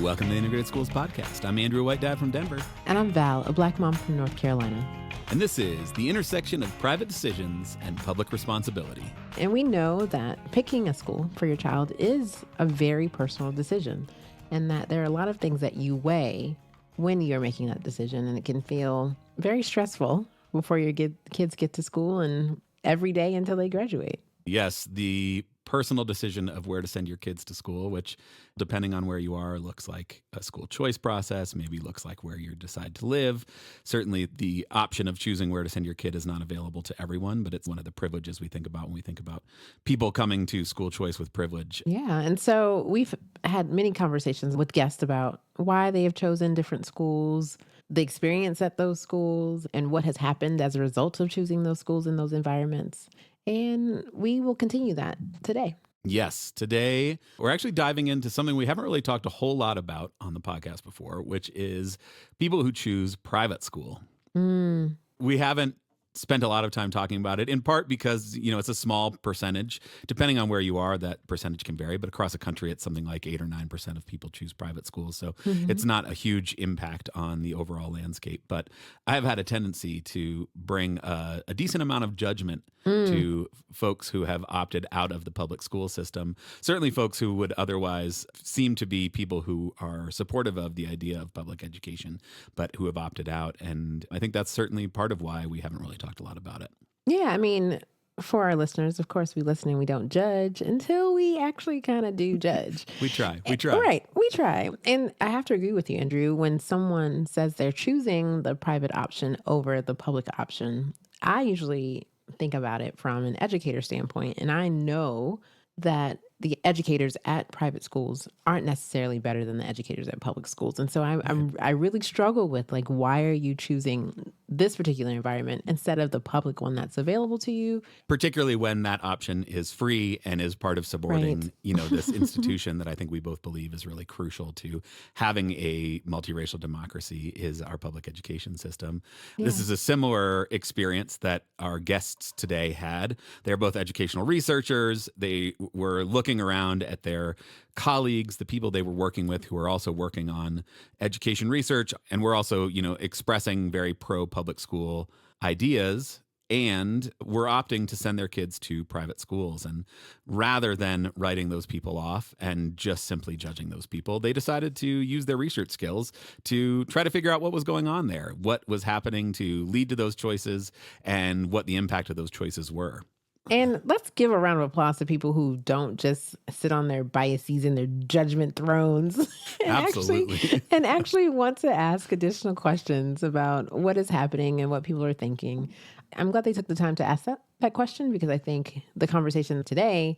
welcome to the Integrated Schools Podcast. I'm Andrew, a white dad from Denver. And I'm Val, a black mom from North Carolina. And this is the intersection of private decisions and public responsibility. And we know that picking a school for your child is a very personal decision, and that there are a lot of things that you weigh when you're making that decision, and it can feel very stressful before your kids get to school and every day until they graduate. Yes, the personal decision of where to send your kids to school, which, depending on where you are, looks like a school choice process, maybe looks like where you decide to live. Certainly, the option of choosing where to send your kid is not available to everyone, but it's one of the privileges we think about when we think about people coming to school choice with privilege. Yeah, and so we've had many conversations with guests about why they have chosen different schools, the experience at those schools, and what has happened as a result of choosing those schools in those environments. And we will continue that today. Yes, today we're actually diving into something we haven't really talked a whole lot about on the podcast before, which is people who choose private school. We haven't spent a lot of time talking about it, in part because, it's a small percentage. Depending on where you are, that percentage can vary, but across the country, it's something like 8 or 9% of people choose private schools. So it's not a huge impact on the overall landscape. But I have had a tendency to bring a decent amount of judgment to folks who have opted out of the public school system. Certainly folks who would otherwise seem to be people who are supportive of the idea of public education, but who have opted out. And I think that's certainly part of why we haven't really talked a lot about it. Yeah, I mean, for our listeners, of course, we listen and we don't judge until we actually kind of do judge. We try. Right, we try. And I have to agree with you, Andrew, when someone says they're choosing the private option over the public option, I usually think about it from an educator standpoint. And I know that the educators at private schools aren't necessarily better than the educators at public schools. And so I really struggle with, why are you choosing this particular environment instead of the public one that's available to you? Particularly when that option is free and is part of supporting, this institution that I think we both believe is really crucial to having a multiracial democracy is our public education system. Yeah. This is a similar experience that our guests today had. They're both educational researchers. They were looking around at their colleagues, the people they were working with who are also working on education research, and we're also, expressing very pro-public school ideas, and we're opting to send their kids to private schools. And rather than writing those people off and just simply judging those people, they decided to use their research skills to try to figure out what was going on there, what was happening to lead to those choices, and what the impact of those choices were. And let's give a round of applause to people who don't just sit on their biases and their judgment thrones and actually want to ask additional questions about what is happening and what people are thinking. I'm glad they took the time to ask that question, because I think the conversation today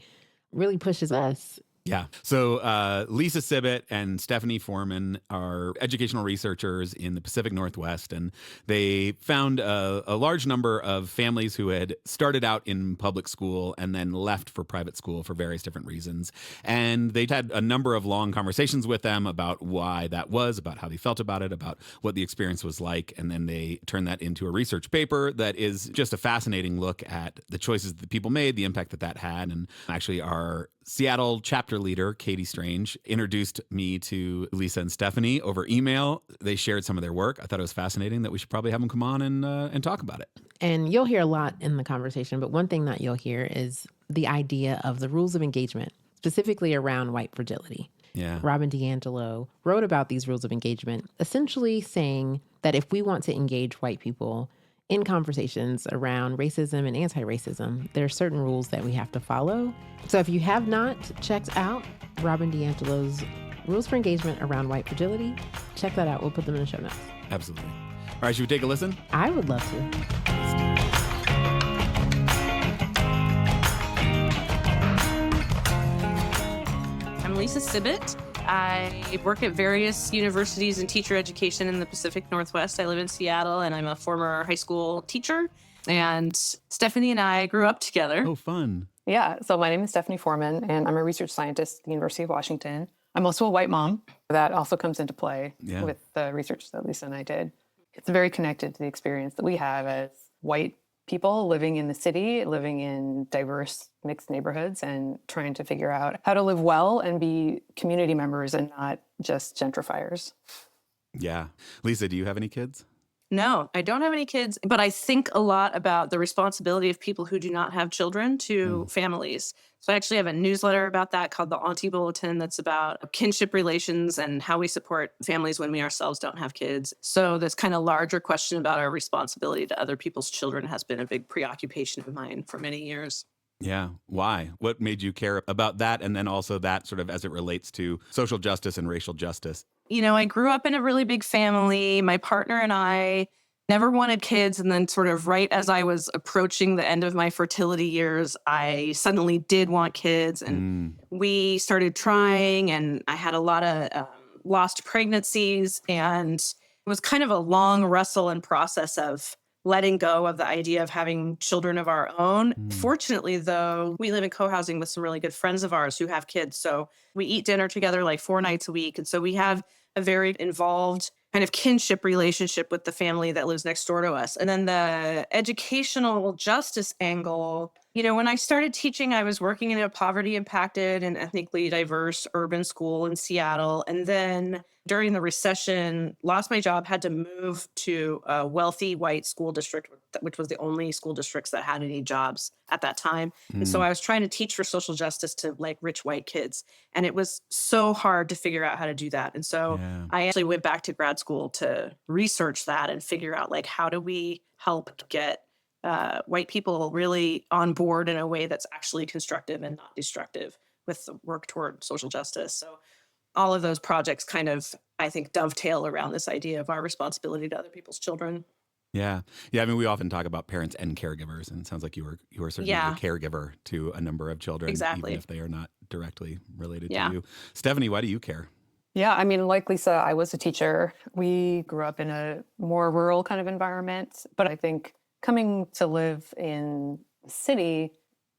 really pushes us. Yeah. So Lisa Sibbett and Stephanie Foreman are educational researchers in the Pacific Northwest, and they found a large number of families who had started out in public school and then left for private school for various different reasons. And they'd had a number of long conversations with them about why that was, about how they felt about it, about what the experience was like. And then they turned that into a research paper that is just a fascinating look at the choices that people made, the impact that had. And actually our Seattle chapter leader, Katie Strange, introduced me to Lisa and Stephanie over email. They shared some of their work. I thought it was fascinating that we should probably have them come on and talk about it. And you'll hear a lot in the conversation, but one thing that you'll hear is the idea of the rules of engagement, specifically around white fragility. Yeah. Robin DiAngelo wrote about these rules of engagement, essentially saying that if we want to engage white people in conversations around racism and anti-racism, there are certain rules that we have to follow. So if you have not checked out Robin DiAngelo's Rules for Engagement Around White Fragility, check that out. We'll put them in the show notes. Absolutely. All right, should we take a listen? I would love to. I'm Lisa Sibbett. I work at various universities in teacher education in the Pacific Northwest. I live in Seattle, and I'm a former high school teacher. And Stephanie and I grew up together. Oh, fun. Yeah. So my name is Stephanie Foreman, and I'm a research scientist at the University of Washington. I'm also a white mom. That also comes into play with the research that Lisa and I did. It's very connected to the experience that we have as white people living in the city, living in diverse mixed neighborhoods, and trying to figure out how to live well and be community members and not just gentrifiers. Yeah. Lisa, do you have any kids? No, I don't have any kids, but I think a lot about the responsibility of people who do not have children to families. So I actually have a newsletter about that called the Auntie Bulletin that's about kinship relations and how we support families when we ourselves don't have kids. So this kind of larger question about our responsibility to other people's children has been a big preoccupation of mine for many years. Yeah. Why? What made you care about that? And then also that sort of as it relates to social justice and racial justice. You know, I grew up in a really big family. My partner and I never wanted kids. And then sort of right as I was approaching the end of my fertility years, I suddenly did want kids. And we started trying, and I had a lot of lost pregnancies. And it was kind of a long wrestle and process of letting go of the idea of having children of our own. Fortunately, though, we live in co-housing with some really good friends of ours who have kids. So we eat dinner together like 4 nights a week. And so we have a very involved kind of kinship relationship with the family that lives next door to us. And then the educational justice angle, you know, when I started teaching, I was working in a poverty impacted and ethnically diverse urban school in Seattle. And then during the recession, lost my job, had to move to a wealthy white school district, which was the only school districts that had any jobs at that time. And so I was trying to teach for social justice to like rich white kids. And it was so hard to figure out how to do that. And so I actually went back to grad school to research that and figure out like, how do we help get white people really on board in a way that's actually constructive and not destructive with the work toward social justice. So all of those projects kind of, I think, dovetail around this idea of our responsibility to other people's children. Yeah. Yeah. I mean, we often talk about parents and caregivers, and it sounds like you were certainly a caregiver to a number of children, Exactly. even if they are not directly related to you. Stephanie, why do you care? Yeah, I mean, like Lisa, I was a teacher. We grew up in a more rural kind of environment, but I think coming to live in the city,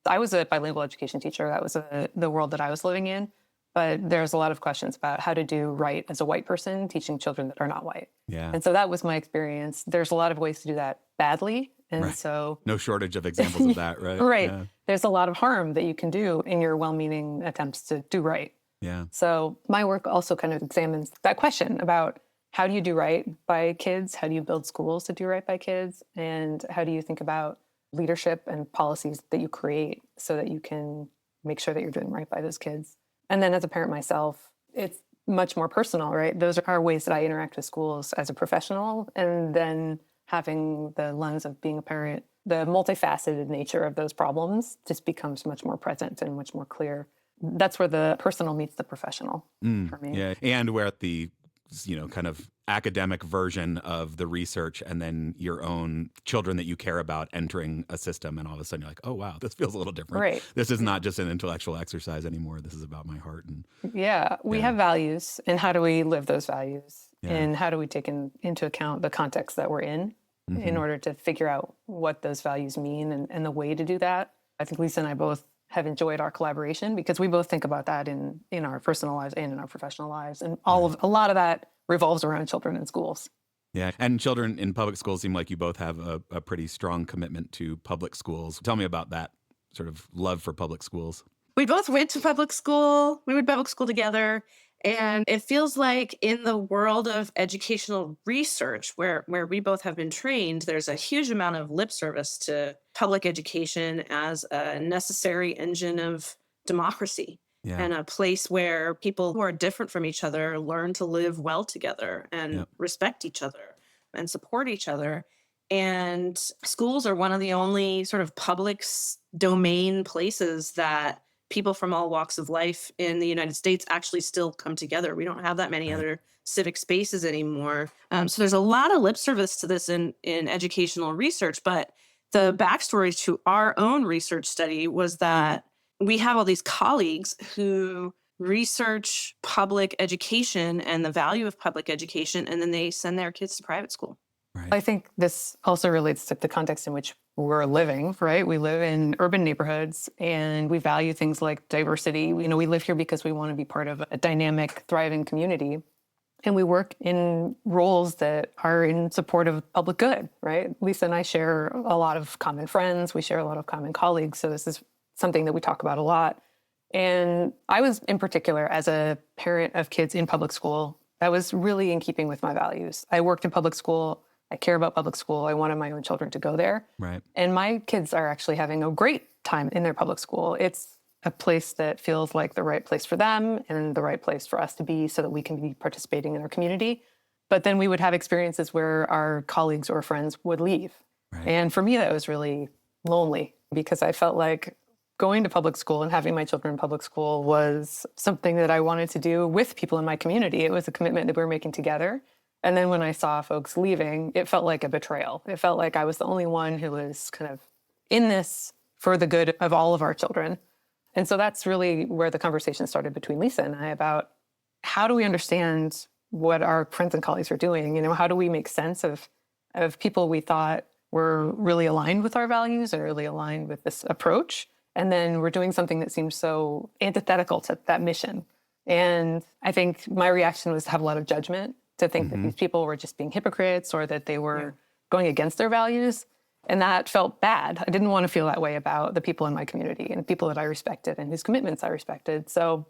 I was a bilingual education teacher. That was the world that I was living in. But there's a lot of questions about how to do right as a white person teaching children that are not white. Yeah. And so that was my experience. There's a lot of ways to do that badly. And so no shortage of examples of that, right? Right. Yeah. There's a lot of harm that you can do in your well-meaning attempts to do right. Yeah. So my work also kind of examines that question about how do you do right by kids? How do you build schools to do right by kids? And how do you think about leadership and policies that you create so that you can make sure that you're doing right by those kids? And then as a parent myself, it's much more personal, right? Those are ways that I interact with schools as a professional. And then having the lens of being a parent, the multifaceted nature of those problems just becomes much more present and much more clear. That's where the personal meets the professional for me. Yeah. And we're at the, kind of academic version of the research, and then your own children that you care about entering a system, and all of a sudden you're like, oh wow, this feels a little different. Right. This is not just an intellectual exercise anymore. This is about my heart. And we have values, and how do we live those values? And how do we take into account the context that we're in order to figure out what those values mean and the way to do that? I think Lisa and I both have enjoyed our collaboration because we both think about that in our personal lives and in our professional lives. And a lot of that revolves around children in schools. Yeah. And children in public schools seem like you both have a pretty strong commitment to public schools. Tell me about that sort of love for public schools. We both went to public school. We went to public school together. And it feels like in the world of educational research, where we both have been trained, there's a huge amount of lip service to public education as a necessary engine of democracy and a place where people who are different from each other learn to live well together and respect each other and support each other. And schools are one of the only sort of public domain places that people from all walks of life in the United States actually still come together. We don't have that many other civic spaces anymore. So there's a lot of lip service to this in educational research. But the backstory to our own research study was that we have all these colleagues who research public education and the value of public education, and then they send their kids to private school. Right. I think this also relates to the context in which we're living, right? We live in urban neighborhoods and we value things like diversity. We live here because we want to be part of a dynamic, thriving community. And we work in roles that are in support of public good, right? Lisa and I share a lot of common friends. We share a lot of common colleagues. So this is something that we talk about a lot. And I was, in particular, as a parent of kids in public school, that was really in keeping with my values. I worked in public school. I care about public school. I wanted my own children to go there. Right. And my kids are actually having a great time in their public school. It's a place that feels like the right place for them and the right place for us to be so that we can be participating in our community. But then we would have experiences where our colleagues or friends would leave. Right. And for me, that was really lonely because I felt like going to public school and having my children in public school was something that I wanted to do with people in my community. It was a commitment that we were making together. And then when I saw folks leaving, it felt like a betrayal. It felt like I was the only one who was kind of in this for the good of all of our children. And so that's really where the conversation started between Lisa and I about how do we understand what our friends and colleagues are doing? You know, how do we make sense of people we thought were really aligned with our values and really aligned with this approach? And then we're doing something that seems so antithetical to that mission. And I think my reaction was to have a lot of judgment, to think that these people were just being hypocrites or that they were going against their values. And that felt bad. I didn't want to feel that way about the people in my community and people that I respected and whose commitments I respected. So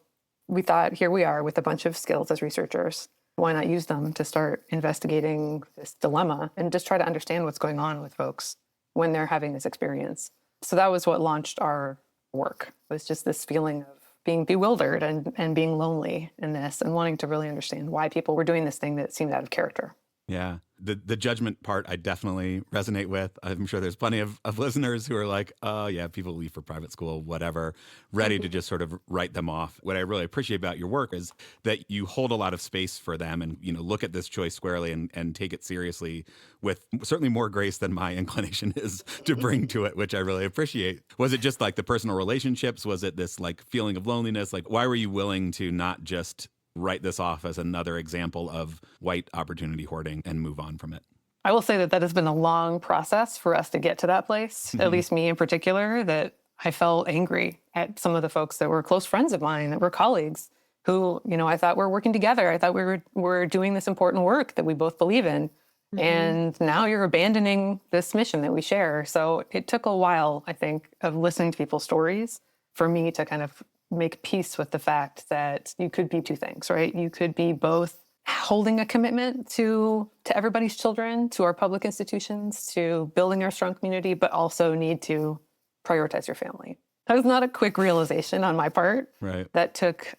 we thought, here we are with a bunch of skills as researchers. Why not use them to start investigating this dilemma and just try to understand what's going on with folks when they're having this experience? So that was what launched our work. It was just this feeling of being bewildered and being lonely in this and wanting to really understand why people were doing this thing that seemed out of character. Yeah. The judgment part I definitely resonate with. I'm sure there's plenty of listeners who are like, oh, yeah, people leave for private school, whatever, ready to just sort of write them off. What I really appreciate about your work is that you hold a lot of space for them and, you know, look at this choice squarely and take it seriously with certainly more grace than my inclination is to bring to it, which I really appreciate. Was it just like the personal relationships? Was it this like feeling of loneliness? Like, why were you willing to not just write this off as another example of white opportunity hoarding and move on from it? I will say that has been a long process for us to get to that place, at least me in particular, that I felt angry at some of the folks that were close friends of mine, that were colleagues, who, you know, I thought were working together. I thought we were doing this important work that we both believe in. And now you're abandoning this mission that we share. So it took a while, I think, of listening to people's stories for me to kind of make peace with the fact that you could be two things, right? You could be both holding a commitment to everybody's children, to our public institutions, to building our strong community, but also need to prioritize your family. That was not a quick realization on my part. Right. That took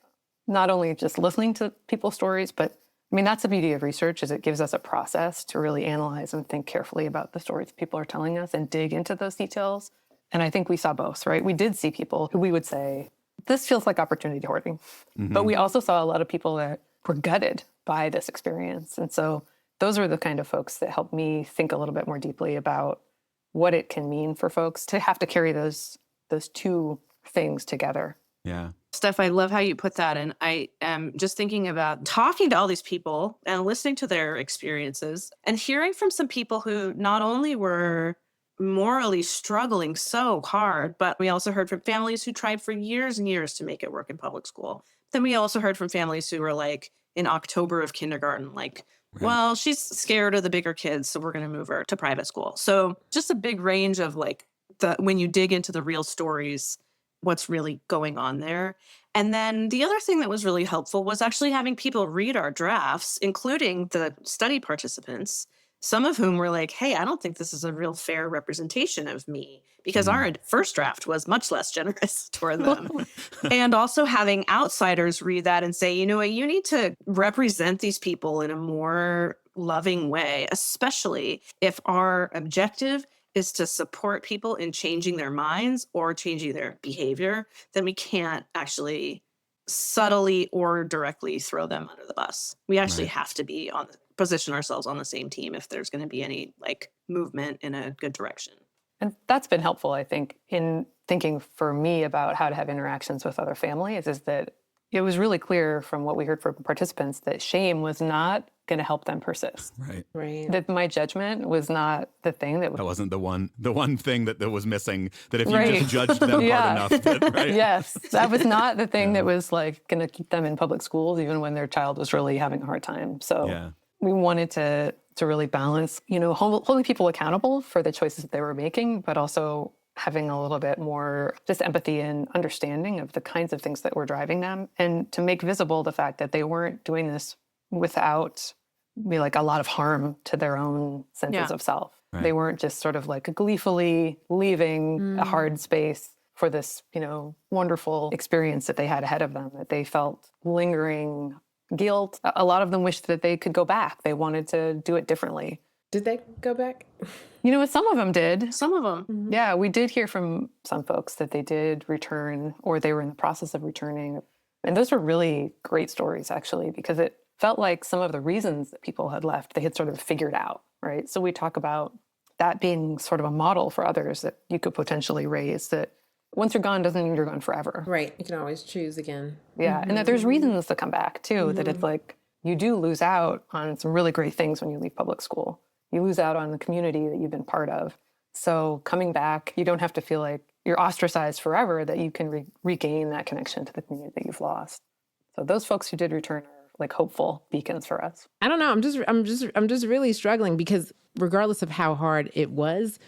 not only just listening to people's stories, but I mean, that's the beauty of research is it gives us a process to really analyze and think carefully about the stories people are telling us and dig into those details. And I think we saw both, right? We did see people who we would say, this feels like opportunity hoarding. But we also saw a lot of people that were gutted by this experience. And so those are the kind of folks that helped me think a little bit more deeply about what it can mean for folks to have to carry those two things together. Yeah. Steph, I love how you put that. And I am just thinking about talking to all these people and listening to their experiences and hearing from some people who not only were morally struggling so hard, but we also heard from families who tried for years and years to make it work in public school. Then we also heard from families who were like in October of kindergarten, like, well, she's scared of the bigger kids, so we're going to move her to private school. So just a big range of like when you dig into the real stories, what's really going on there. And then the other thing that was really helpful was actually having people read our drafts, including the study participants, some of whom were like, hey, I don't think this is a real fair representation of me because our first draft was much less generous toward them. And also having outsiders read that and say, you know what, you need to represent these people in a more loving way, especially if our objective is to support people in changing their minds or changing their behavior, then we can't actually subtly or directly throw them under the bus. We actually have to be position ourselves on the same team if there's going to be any like movement in a good direction. And that's been helpful, I think, in thinking for me about how to have interactions with other families is that it was really clear from what we heard from participants that shame was not going to help them persist. Right. Right. That my judgment was not the thing that That wasn't the one thing that was missing, that if you Right. just judged them Yeah. hard enough, that, right? Yes, that was not the thing that was like going to keep them in public schools, even when their child was really having a hard time. So Yeah. we wanted to really balance, holding people accountable for the choices that they were making, but also having a little bit more just empathy and understanding of the kinds of things that were driving them, and to make visible the fact that they weren't doing this without like a lot of harm to their own senses of self. Right. They weren't just sort of like gleefully leaving a hard space for this, wonderful experience that they had ahead of them, that they felt lingering guilt. A lot of them wished that they could go back. They wanted to do it differently. Did they go back? Some of them did. Some of them. Mm-hmm. Yeah, we did hear from some folks that they did return, or they were in the process of returning. And those were really great stories, actually, because it felt like some of the reasons that people had left, they had sort of figured out, right? So we talk about that being sort of a model for others that you could potentially raise, that once you're gone doesn't mean you're gone forever. Right. You can always choose again. Yeah, and that there's reasons to come back, too, that it's like you do lose out on some really great things when you leave public school. You lose out on the community that you've been part of. So coming back, you don't have to feel like you're ostracized forever, that you can regain that connection to the community that you've lost. So those folks who did return are like hopeful beacons for us. I don't know. I'm just really struggling, because regardless of how hard it was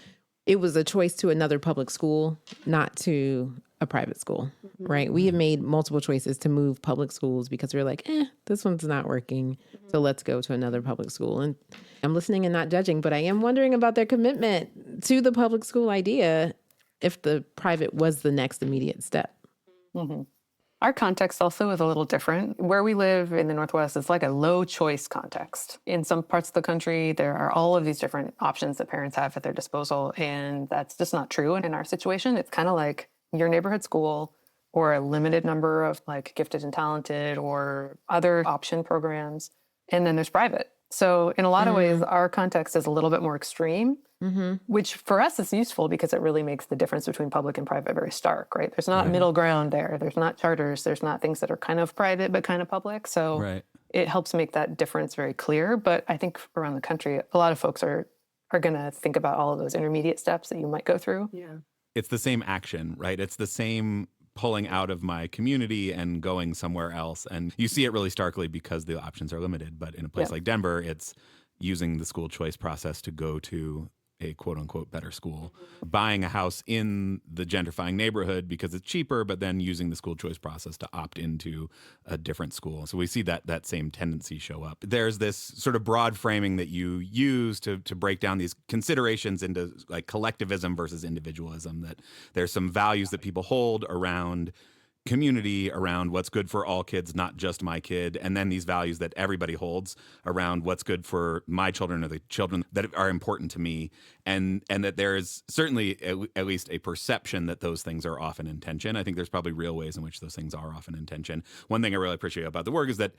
a choice to another public school, not to a private school, right? We have made multiple choices to move public schools because we're like, this one's not working. So let's go to another public school. And I'm listening and not judging, but I am wondering about their commitment to the public school idea if the private was the next immediate step. Mm-hmm. Our context also is a little different. Where we live in the Northwest is like a low choice context. In some parts of the country, there are all of these different options that parents have at their disposal. And that's just not true. And in our situation, it's kind of like your neighborhood school, or a limited number of like gifted and talented or other option programs. And then there's private. So in a lot of ways, our context is a little bit more extreme, which for us is useful because it really makes the difference between public and private very stark, right? There's not middle ground there. There's not charters. There's not things that are kind of private but kind of public. So it helps make that difference very clear. But I think around the country, a lot of folks are going to think about all of those intermediate steps that you might go through. Yeah. It's the same action, right? It's the same pulling out of my community and going somewhere else. And you see it really starkly because the options are limited. But in a place like Denver, it's using the school choice process to go to a quote unquote better school, buying a house in the gentrifying neighborhood because it's cheaper, but then using the school choice process to opt into a different school. So we see that same tendency show up. There's this sort of broad framing that you use to break down these considerations into like collectivism versus individualism, that there's some values that people hold around community, around what's good for all kids, not just my kid, and then these values that everybody holds around what's good for my children or the children that are important to me, and that there is certainly at least a perception that those things are often in tension. I think there's probably real ways in which those things are often in tension. One thing I really appreciate about the work is that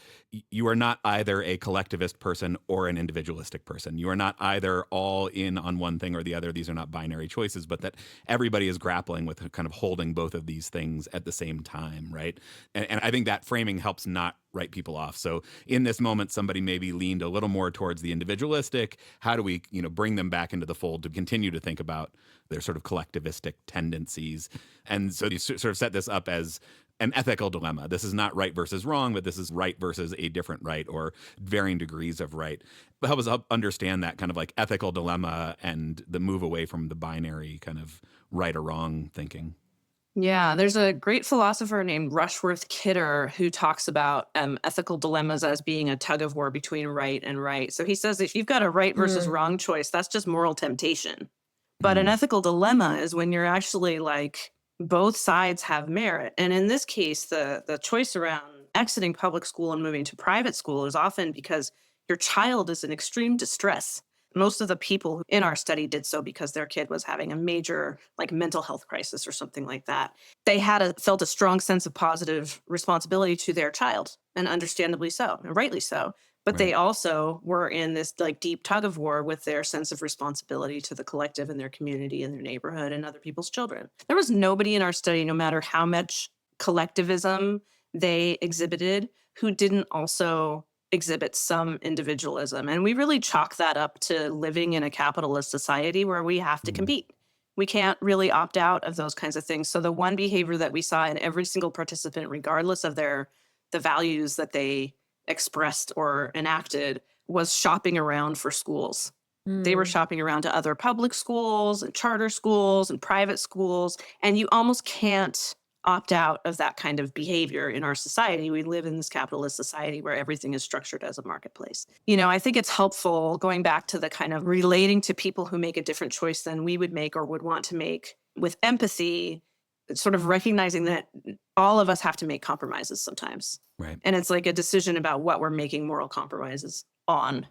you are not either a collectivist person or an individualistic person. You are not either all in on one thing or the other. These are not binary choices, but that everybody is grappling with kind of holding both of these things at the same time, right? And I think that framing helps not write people off. So in this moment, somebody maybe leaned a little more towards the individualistic. How do we, bring them back into the fold to continue to think about their sort of collectivistic tendencies? And so you sort of set this up as an ethical dilemma. This is not right versus wrong, but this is right versus a different right, or varying degrees of right. But help us understand that kind of like ethical dilemma and the move away from the binary kind of right or wrong thinking. Yeah, there's a great philosopher named Rushworth Kidder who talks about ethical dilemmas as being a tug of war between right and right. So he says if you've got a right versus wrong choice, that's just moral temptation. But an ethical dilemma is when you're actually like both sides have merit. And in this case, the choice around exiting public school and moving to private school is often because your child is in extreme distress. Most of the people in our study did so because their kid was having a major like mental health crisis or something like that. They felt a strong sense of positive responsibility to their child, and understandably so, and rightly so. But they also were in this like deep tug of war with their sense of responsibility to the collective and their community and their neighborhood and other people's children. There was nobody in our study, no matter how much collectivism they exhibited, who didn't also exhibits some individualism. And we really chalk that up to living in a capitalist society where we have to compete. We can't really opt out of those kinds of things. So the one behavior that we saw in every single participant, regardless of the values that they expressed or enacted, was shopping around for schools. They were shopping around to other public schools and charter schools and private schools. And you almost can't opt out of that kind of behavior in our society. We live in this capitalist society where everything is structured as a marketplace. I think it's helpful going back to the kind of relating to people who make a different choice than we would make or would want to make with empathy, sort of recognizing that all of us have to make compromises sometimes. Right. And it's like a decision about what we're making moral compromises on.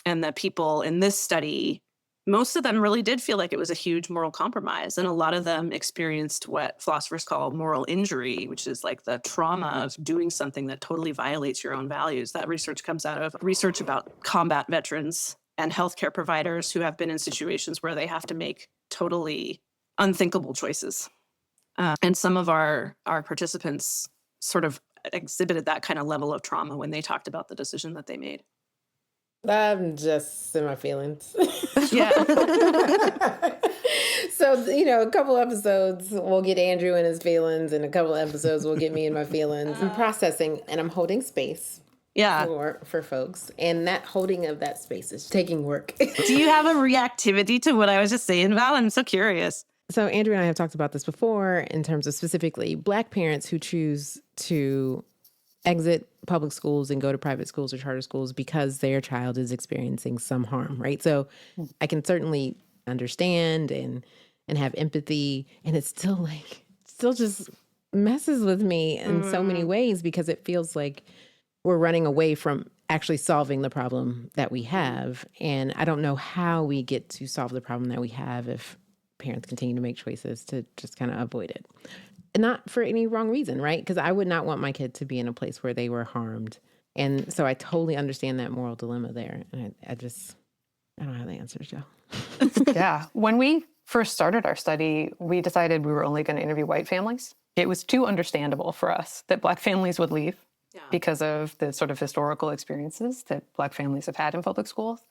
And the people in this study, most of them really did feel like it was a huge moral compromise. And a lot of them experienced what philosophers call moral injury, which is like the trauma of doing something that totally violates your own values. That research comes out of research about combat veterans and healthcare providers who have been in situations where they have to make totally unthinkable choices. And some of our participants sort of exhibited that kind of level of trauma when they talked about the decision that they made. I'm just in my feelings. Yeah. So, a couple episodes will get Andrew in his feelings, and a couple episodes will get me in my feelings. I'm processing, and I'm holding space Yeah. for folks. And that holding of that space is taking work. Do you have a reactivity to what I was just saying, Val? I'm so curious. So Andrew and I have talked about this before in terms of specifically Black parents who choose to exit public schools and go to private schools or charter schools because their child is experiencing some harm, right? So I can certainly understand and have empathy, and it's still just messes with me in so many ways because it feels like we're running away from actually solving the problem that we have. And I don't know how we get to solve the problem that we have if parents continue to make choices to just kind of avoid it. Not for any wrong reason, right? Because I would not want my kid to be in a place where they were harmed. And so I totally understand that moral dilemma there. And I don't have the answers, Joe. Yeah. When we first started our study, we decided we were only going to interview white families. It was too understandable for us that Black families would leave because of the sort of historical experiences that Black families have had in public schools.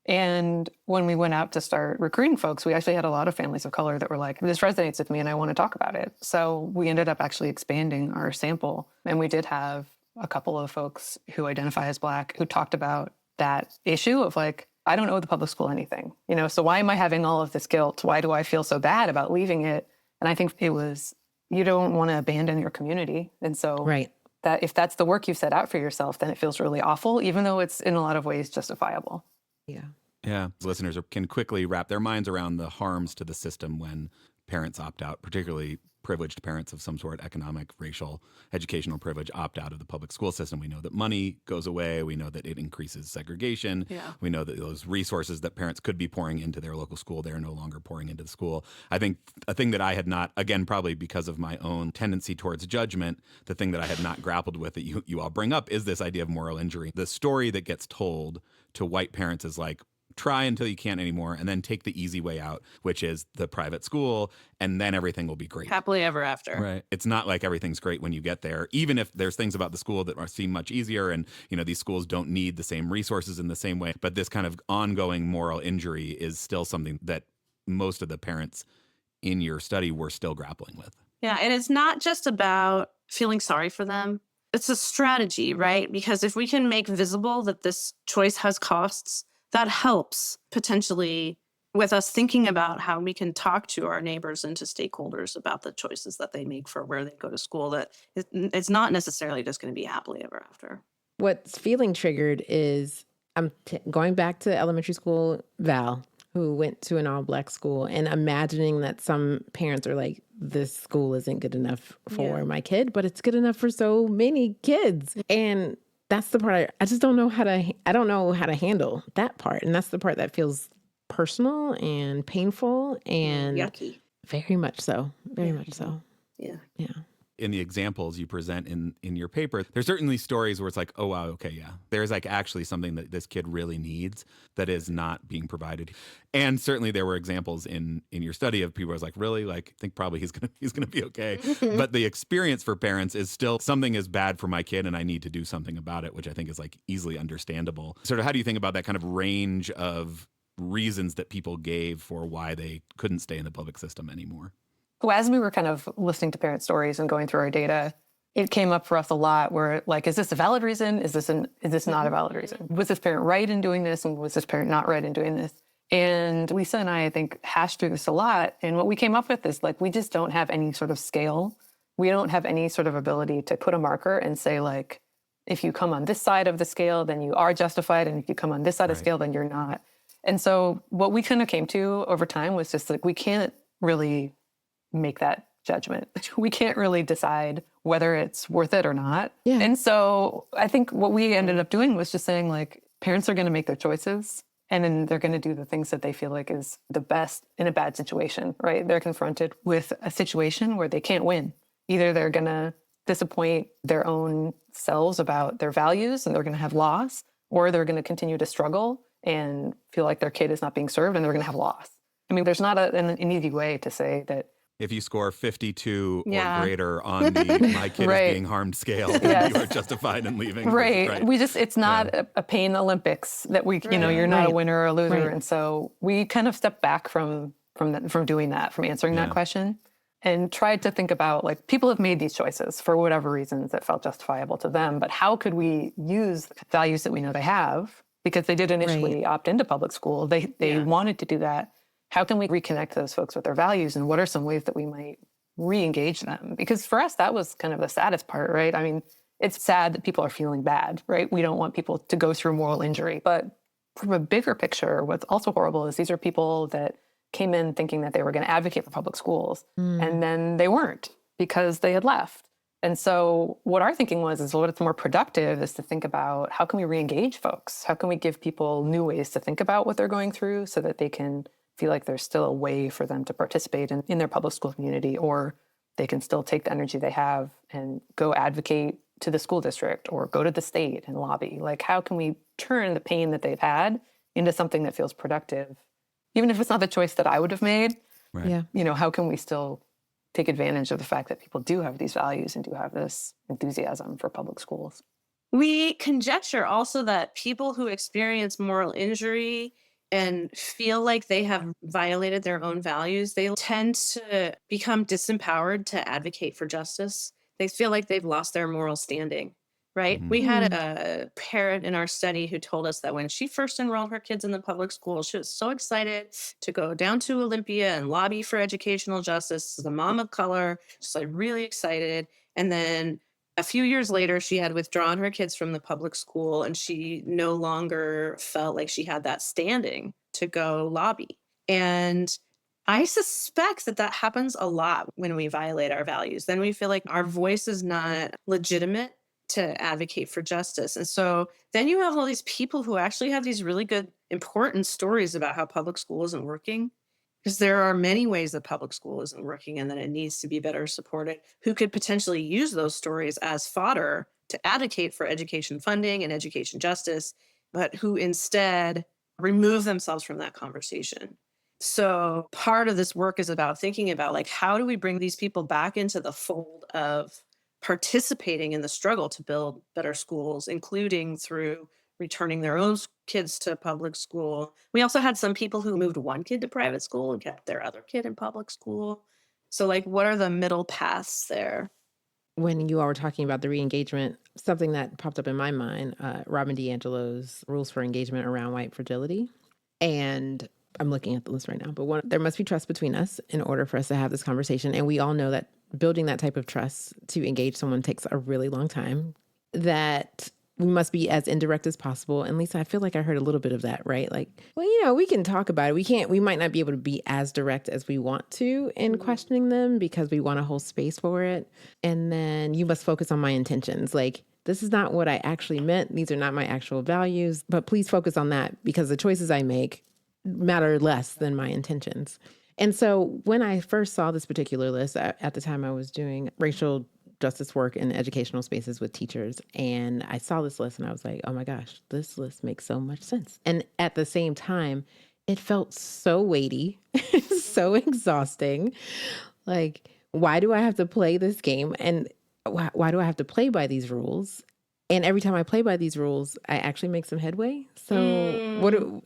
And when we went out to start recruiting folks, we actually had a lot of families of color that were like, this resonates with me and I want to talk about it. So we ended up actually expanding our sample. And we did have a couple of folks who identify as Black who talked about that issue of like, I don't owe the public school anything, so why am I having all of this guilt? Why do I feel so bad about leaving it? And I think it was, you don't want to abandon your community. And so Right. that if that's the work you set out for yourself, then it feels really awful, even though it's in a lot of ways justifiable. Yeah. Yeah. Listeners can quickly wrap their minds around the harms to the system when parents opt out, particularly privileged parents of some sort, economic, racial, educational privilege, opt out of the public school system. We know that money goes away. We know that it increases segregation. Yeah. We know that those resources that parents could be pouring into their local school, they're no longer pouring into the school. I think a thing that I had not, again, probably because of my own tendency towards judgment, the thing that I had not grappled with that you all bring up is this idea of moral injury. The story that gets told to white parents is like, try until you can't anymore, and then take the easy way out, which is the private school, and then everything will be great. Happily ever after. Right. It's not like everything's great when you get there, even if there's things about the school that seem much easier, and these schools don't need the same resources in the same way. But this kind of ongoing moral injury is still something that most of the parents in your study were still grappling with. Yeah, and it's not just about feeling sorry for them. It's a strategy, right? Because if we can make visible that this choice has costs, that helps potentially with us thinking about how we can talk to our neighbors and to stakeholders about the choices that they make for where they go to school, that it's not necessarily just going to be happily ever after. What's feeling triggered is I'm going back to elementary school Val, who went to an all-Black school, and imagining that some parents are like, this school isn't good enough for my kid, but it's good enough for so many kids. And that's the part I just don't know how to handle that part. And that's the part that feels personal and painful and yucky. Very much so. Very much so. Yeah. Yeah. in the examples you present in your paper, there's certainly stories where it's like, oh, wow, okay, yeah. There's like actually something that this kid really needs that is not being provided. And certainly there were examples in your study of people who was like, really? Like, I think probably he's gonna be okay. But the experience for parents is still something is bad for my kid and I need to do something about it, which I think is like easily understandable. Sort of how do you think about that kind of range of reasons that people gave for why they couldn't stay in the public system anymore? So as we were kind of listening to parent stories and going through our data, it came up for us a lot where like, is this a valid reason? Is this not a valid reason? Was this parent right in doing this? And was this parent not right in doing this? And Lisa and I think, hashed through this a lot. And what we came up with is like, we just don't have any sort of scale. We don't have any sort of ability to put a marker and say like, if you come on this side of the scale, then you are justified. And if you come on this side of the scale, then you're not. And so what we kind of came to over time was just like, we can't really make that judgment. We can't really decide whether it's worth it or not. Yeah. And so I think what we ended up doing was just saying like, parents are going to make their choices and then they're going to do the things that they feel like is the best in a bad situation, right? They're confronted with a situation where they can't win. Either they're going to disappoint their own selves about their values and they're going to have loss, or they're going to continue to struggle and feel like their kid is not being served and they're going to have loss. I mean, there's not an easy way to say that if you score 52 Yeah. or greater on the my kid Right. is being harmed scale, then Yes. you are justified in leaving. Right. We just, it's not a pain Olympics that we, you know, you're not a Right. winner or a loser. Right. And so we kind of stepped back from doing that, from answering that Yeah. question, and tried to think about like, people have made these choices for whatever reasons that felt justifiable to them, but how could we use the values that we know they have, because they did initially opt into public school. They wanted to do that. How can we reconnect those folks with their values, and what are some ways that we might re-engage them? Because for us, that was kind of the saddest part, right? I mean, it's sad that people are feeling bad, right? We don't want people to go through moral injury. But from a bigger picture, what's also horrible is these are people that came in thinking that they were going to advocate for public schools, and then they weren't because they had left. And so what our thinking was is what it's more productive is to think about how can we re-engage folks? How can we give people new ways to think about what they're going through so that they can feel like there's still a way for them to participate in their public school community, or they can still take the energy they have and go advocate to the school district or go to the state and lobby. Like, how can we turn the pain that they've had into something that feels productive? Even if it's not the choice that I would have made, Right. Yeah. you know, how can we still take advantage of the fact that people do have these values and do have this enthusiasm for public schools? We conjecture also that people who experience moral injury and feel like they have violated their own values, they tend to become disempowered to advocate for justice. They feel like they've lost their moral standing, right? Mhm. We had a parent in our study who told us that when she first enrolled her kids in the public school, she was so excited to go down to Olympia and lobby for educational justice. As a mom of color, she's like really excited. And then a few years later, she had withdrawn her kids from the public school and she no longer felt like she had that standing to go lobby. And I suspect that happens a lot when we violate our values. Then we feel like our voice is not legitimate to advocate for justice. And so then you have all these people who actually have these really good, important stories about how public school isn't working. Because there are many ways that public school isn't working and that it needs to be better supported, who could potentially use those stories as fodder to advocate for education funding and education justice, but who instead remove themselves from that conversation. So part of this work is about thinking about like, how do we bring these people back into the fold of participating in the struggle to build better schools, including through returning their own kids to public school. We also had some people who moved one kid to private school and kept their other kid in public school. So like, what are the middle paths there? When you all were talking about the re-engagement, something that popped up in my mind, Robin DiAngelo's rules for engagement around white fragility. And I'm looking at the list right now, but there must be trust between us in order for us to have this conversation. And we all know that building that type of trust to engage someone takes a really long time, that we must be as indirect as possible. And Lisa, I feel like I heard a little bit of that, right? Like, well, you know, we can talk about it. We might not be able to be as direct as we want to in questioning them because we want to hold space for it. And then you must focus on my intentions. Like, this is not what I actually meant. These are not my actual values, but please focus on that because the choices I make matter less than my intentions. And so when I first saw this particular list, at the time I was doing racial justice work in educational spaces with teachers. And I saw this list and I was like, oh my gosh, this list makes so much sense. And at the same time, it felt so weighty, so exhausting. Like, why do I have to play this game? And why do I have to play by these rules? And every time I play by these rules, I actually make some headway. So what am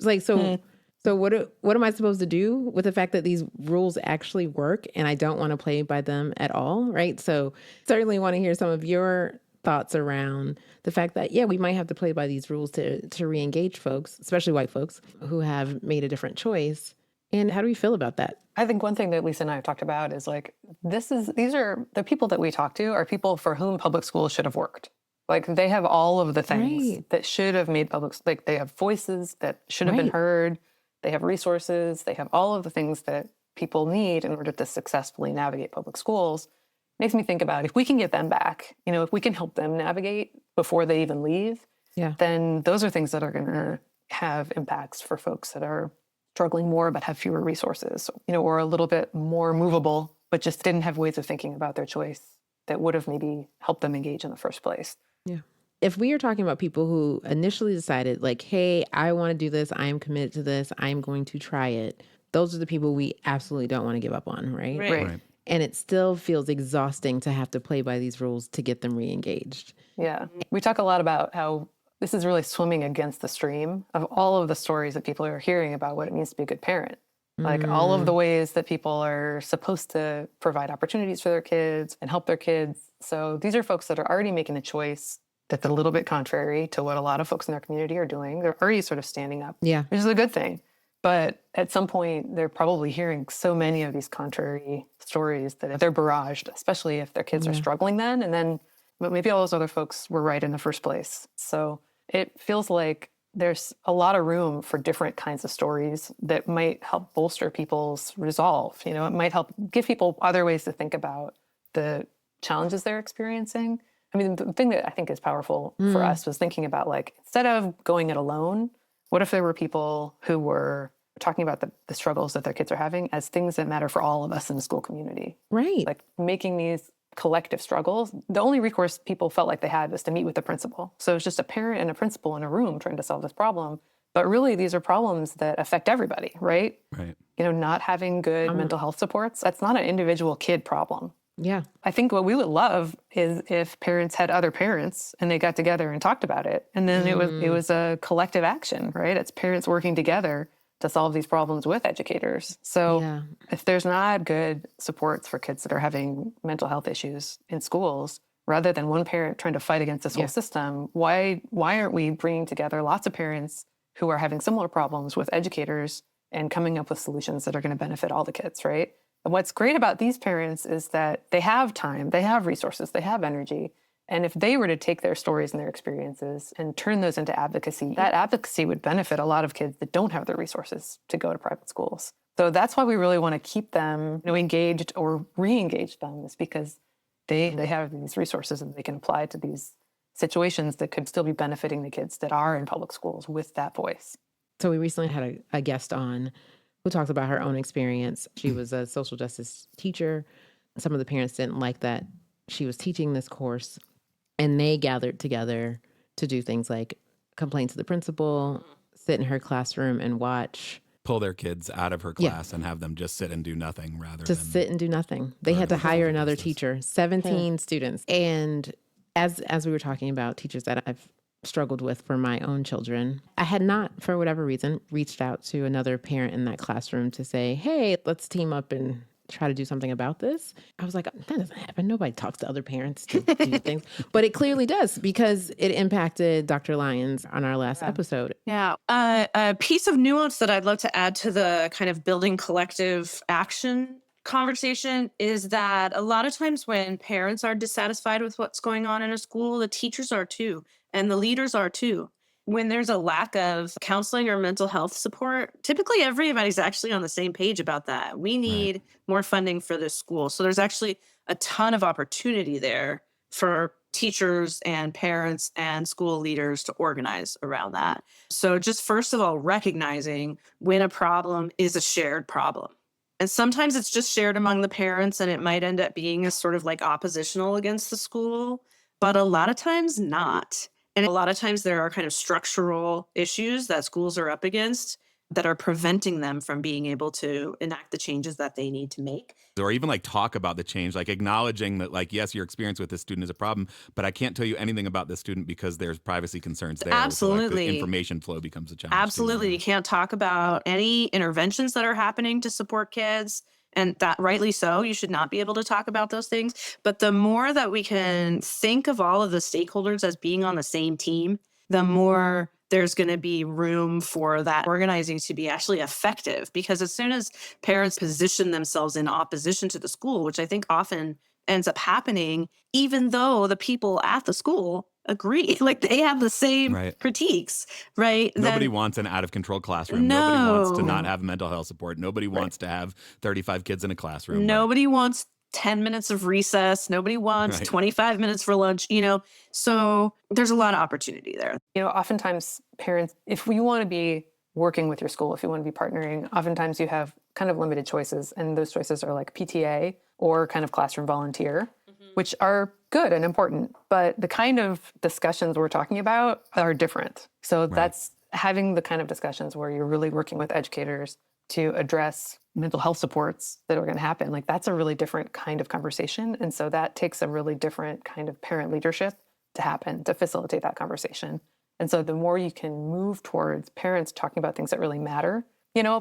I supposed to do with the fact that these rules actually work and I don't want to play by them at all, right? So certainly want to hear some of your thoughts around the fact that, yeah, we might have to play by these rules to re-engage folks, especially white folks who have made a different choice. And how do we feel about that? I think one thing that Lisa and I have talked about is like, these are the people that we talk to are people for whom public schools should have worked. Like they have all of the things that should have made like they have voices that should have been heard. They have resources. They have all of the things that people need in order to successfully navigate public schools. Makes me think about if we can get them back, if we can help them navigate before they even leave, then those are things that are going to have impacts for folks that are struggling more but have fewer resources, or a little bit more movable, but just didn't have ways of thinking about their choice that would have maybe helped them engage in the first place. Yeah. If we are talking about people who initially decided like, hey, I want to do this, I am committed to this, I'm going to try it. Those are the people we absolutely don't want to give up on, right? Right. And it still feels exhausting to have to play by these rules to get them re-engaged. Yeah. We talk a lot about how this is really swimming against the stream of all of the stories that people are hearing about what it means to be a good parent. Like all of the ways that people are supposed to provide opportunities for their kids and help their kids. So these are folks that are already making a choice that's a little bit contrary to what a lot of folks in their community are doing. They're already sort of standing up, which is a good thing. But at some point, they're probably hearing so many of these contrary stories that they're barraged, especially if their kids are struggling then. And then but maybe all those other folks were right in the first place. So it feels like there's a lot of room for different kinds of stories that might help bolster people's resolve. It might help give people other ways to think about the challenges they're experiencing. I mean, the thing that I think is powerful for us was thinking about like, instead of going it alone, what if there were people who were talking about the struggles that their kids are having as things that matter for all of us in the school community? Right. Like making these collective struggles. The only recourse people felt like they had was to meet with the principal. So it's just a parent and a principal in a room trying to solve this problem. But really, these are problems that affect everybody, right? Right. Not having good mental health supports, that's not an individual kid problem. Yeah. I think what we would love is if parents had other parents and they got together and talked about it. And then it was a collective action, right? It's parents working together to solve these problems with educators. So if there's not good supports for kids that are having mental health issues in schools, rather than one parent trying to fight against this whole system, why aren't we bringing together lots of parents who are having similar problems with educators and coming up with solutions that are going to benefit all the kids, right? And what's great about these parents is that they have time, they have resources, they have energy. And if they were to take their stories and their experiences and turn those into advocacy, that advocacy would benefit a lot of kids that don't have the resources to go to private schools. So that's why we really want to keep them engaged or re-engage them, is because they have these resources and they can apply to these situations that could still be benefiting the kids that are in public schools with that voice. So we recently had a guest on who talked about her own experience. She was a social justice teacher. Some of the parents didn't like that she was teaching this course. And they gathered together to do things like complain to the principal, sit in her classroom and watch. Pull their kids out of her class and have them just sit and do nothing rather than sit and do nothing. They had to hire another teacher, 17 students. And as we were talking about teachers that I've struggled with for my own children, I had not, for whatever reason, reached out to another parent in that classroom to say, hey, let's team up and try to do something about this. I was like, that doesn't happen. Nobody talks to other parents to do things. But it clearly does, because it impacted Dr. Lyons on our last episode. Yeah. A piece of nuance that I'd love to add to the kind of building collective action conversation is that a lot of times when parents are dissatisfied with what's going on in a school, the teachers are too, and the leaders are too. When there's a lack of counseling or mental health support, typically everybody's actually on the same page about that. We need more funding for this school. So there's actually a ton of opportunity there for teachers and parents and school leaders to organize around that. So just first of all, recognizing when a problem is a shared problem. And sometimes it's just shared among the parents and it might end up being a sort of like oppositional against the school, but a lot of times not. And a lot of times there are kind of structural issues that schools are up against that are preventing them from being able to enact the changes that they need to make. Or even like talk about the change, like acknowledging that, like, yes, your experience with this student is a problem, but I can't tell you anything about this student because there's privacy concerns there. Absolutely. So, like, the information flow becomes a challenge. Absolutely. Too. You can't talk about any interventions that are happening to support kids. And that rightly so, you should not be able to talk about those things. But the more that we can think of all of the stakeholders as being on the same team, the more there's going to be room for that organizing to be actually effective. Because as soon as parents position themselves in opposition to the school, which I think often ends up happening, even though the people at the school agree, like they have the same critiques, right? Nobody wants an out of control classroom. No. Nobody wants to not have mental health support. Nobody wants to have 35 kids in a classroom. Nobody wants 10 minutes of recess. Nobody wants 25 minutes for lunch, so there's a lot of opportunity there. Oftentimes parents, if you want to be working with your school, if you want to be partnering, oftentimes you have kind of limited choices. And those choices are like PTA or kind of classroom volunteer, which are good and important. But the kind of discussions we're talking about are different. So that's having the kind of discussions where you're really working with educators to address mental health supports that are going to happen. Like that's a really different kind of conversation. And so that takes a really different kind of parent leadership to happen, to facilitate that conversation. And so the more you can move towards parents talking about things that really matter,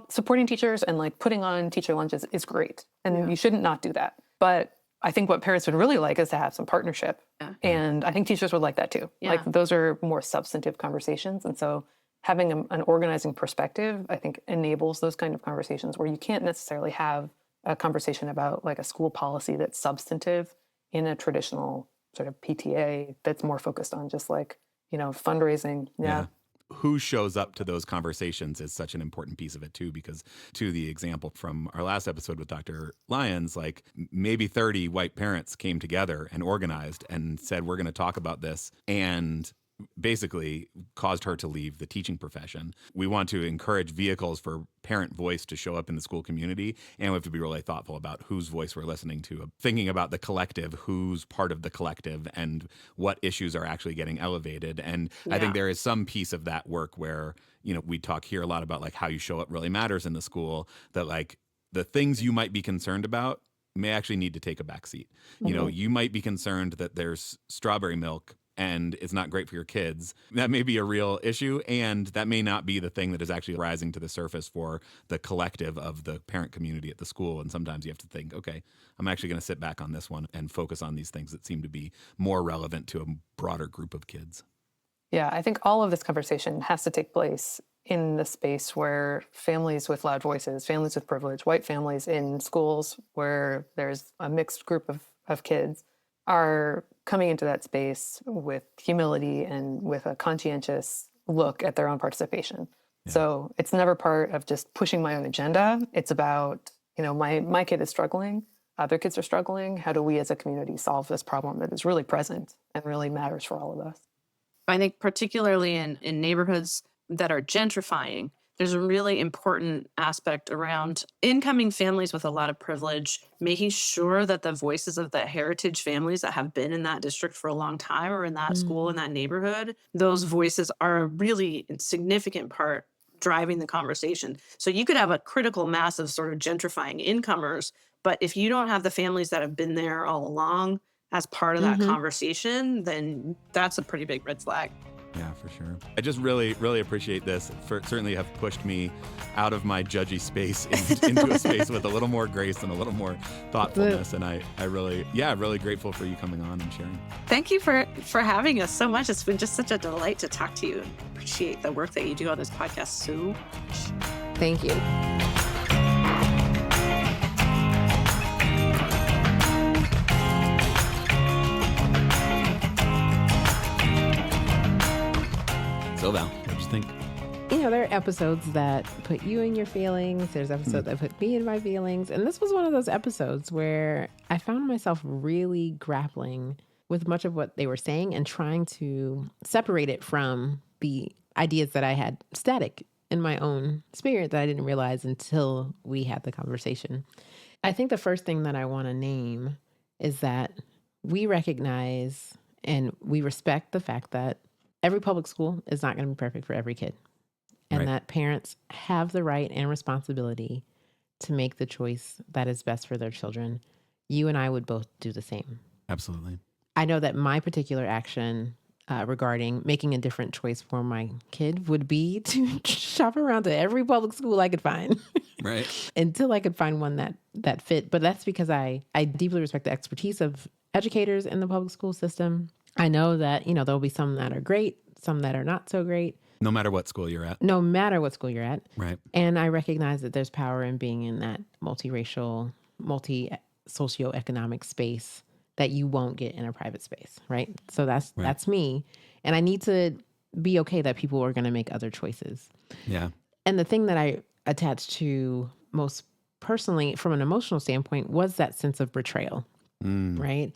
supporting teachers and like putting on teacher lunches is great. And you shouldn't not do that. But I think what parents would really like is to have some partnership. Yeah. And I think teachers would like that too. Yeah. Like those are more substantive conversations. And so having an organizing perspective, I think, enables those kind of conversations where you can't necessarily have a conversation about like a school policy that's substantive in a traditional sort of PTA that's more focused on just like, fundraising. Yeah. Who shows up to those conversations is such an important piece of it too, because to the example from our last episode with Dr. Lyons, like maybe 30 white parents came together and organized and said, we're going to talk about this, and basically caused her to leave the teaching profession. We want to encourage vehicles for parent voice to show up in the school community, and we have to be really thoughtful about whose voice we're listening to, thinking about the collective, who's part of the collective, and what issues are actually getting elevated. And I think there is some piece of that work where, we talk here a lot about like how you show up really matters in the school, that like the things you might be concerned about may actually need to take a back seat. You might be concerned that there's strawberry milk and it's not great for your kids. That may be a real issue, and that may not be the thing that is actually rising to the surface for the collective of the parent community at the school. And sometimes you have to think, okay, I'm actually going to sit back on this one and focus on these things that seem to be more relevant to a broader group of kids. Yeah, I think all of this conversation has to take place in the space where families with loud voices, families with privilege, white families in schools where there's a mixed group of kids are coming into that space with humility and with a conscientious look at their own participation. Yeah. So it's never part of just pushing my own agenda. It's about, my kid is struggling, other kids are struggling. How do we as a community solve this problem that is really present and really matters for all of us? I think particularly in neighborhoods that are gentrifying, there's a really important aspect around incoming families with a lot of privilege, making sure that the voices of the heritage families that have been in that district for a long time or in that school, in that neighborhood, those voices are a really significant part driving the conversation. So you could have a critical mass of sort of gentrifying incomers, but if you don't have the families that have been there all along as part of that conversation, then that's a pretty big red flag. Yeah, for sure. I just really, really appreciate this. Certainly have pushed me out of my judgy space into a space with a little more grace and a little more thoughtfulness. And I really grateful for you coming on and sharing. Thank you for having us so much. It's been just such a delight to talk to you, and appreciate the work that you do on this podcast so much. Thank you. So Val, what do you think? There are episodes that put you in your feelings. There's episodes that put me in my feelings. And this was one of those episodes where I found myself really grappling with much of what they were saying and trying to separate it from the ideas that I had static in my own spirit that I didn't realize until we had the conversation. I think the first thing that I want to name is that we recognize and we respect the fact that every public school is not going to be perfect for every kid, and Right. that parents have the right and responsibility to make the choice that is best for their children. You and I would both do the same. Absolutely. I know that my particular action regarding making a different choice for my kid would be to shop around to every public school I could find Right. until I could find one that fit. But that's because I deeply respect the expertise of educators in the public school system. I know that, there'll be some that are great, some that are not so great, No matter what school you're at. no matter what school you're at. Right. And I recognize that there's power in being in that multiracial, multi-socioeconomic space that you won't get in a private space, right? So that's me. And I need to be okay that people are going to make other choices. Yeah. And the thing that I attached to most personally from an emotional standpoint was that sense of betrayal, right?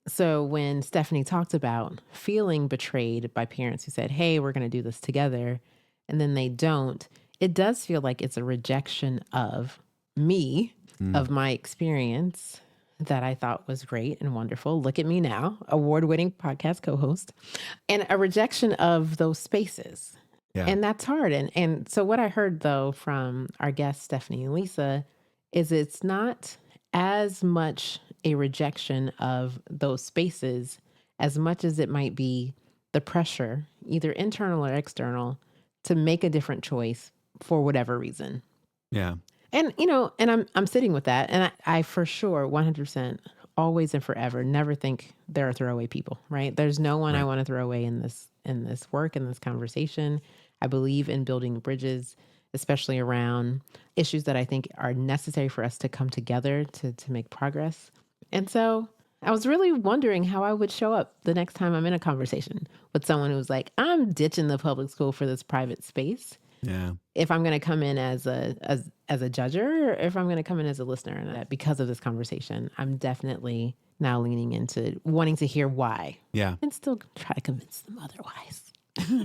So when Stephanie talked about feeling betrayed by parents who said, hey, we're going to do this together, and then they don't, it does feel like it's a rejection of me, of my experience that I thought was great and wonderful. Look at me now, award-winning podcast co-host, and a rejection of those spaces. Yeah. And that's hard. And so what I heard though from our guests, Stephanie and Lisa, is it's not as much a rejection of those spaces as much as it might be the pressure, either internal or external, to make a different choice for whatever reason. Yeah. And, and I'm sitting with that. And I for sure, 100%, always and forever, never think there are throwaway people, right? There's no one I want to throw away in this work, in this conversation. I believe in building bridges, especially around issues that I think are necessary for us to come together to make progress. And so I was really wondering how I would show up the next time I'm in a conversation with someone who's like, I'm ditching the public school for this private space. Yeah. If I'm going to come in as a judger, or if I'm going to come in as a listener, and that because of this conversation, I'm definitely now leaning into wanting to hear why. Yeah. And still try to convince them otherwise.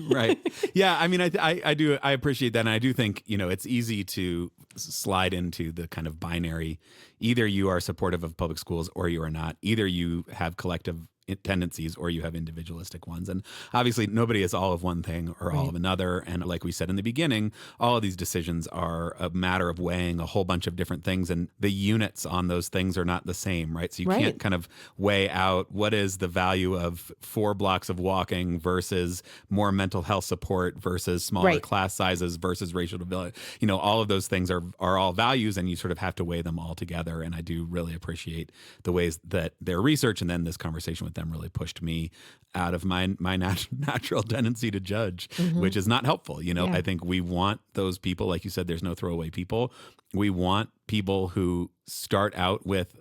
Right. Yeah. I mean, I appreciate that. And I do think, it's easy to slide into the kind of binary. Either you are supportive of public schools or you are not. Either you have collective tendencies or you have individualistic ones. And obviously nobody is all of one thing or all of another. And like we said in the beginning, all of these decisions are a matter of weighing a whole bunch of different things, and the units on those things are not the same, right? So you can't kind of weigh out what is the value of 4 blocks of walking versus more mental health support versus smaller class sizes versus racial diversity. All of those things are all values, and you sort of have to weigh them all together. And I do really appreciate the ways that their research and then this conversation with them really pushed me out of my natural tendency to judge, which is not helpful. I think we want those people, like you said, there's no throwaway people. We want people who start out with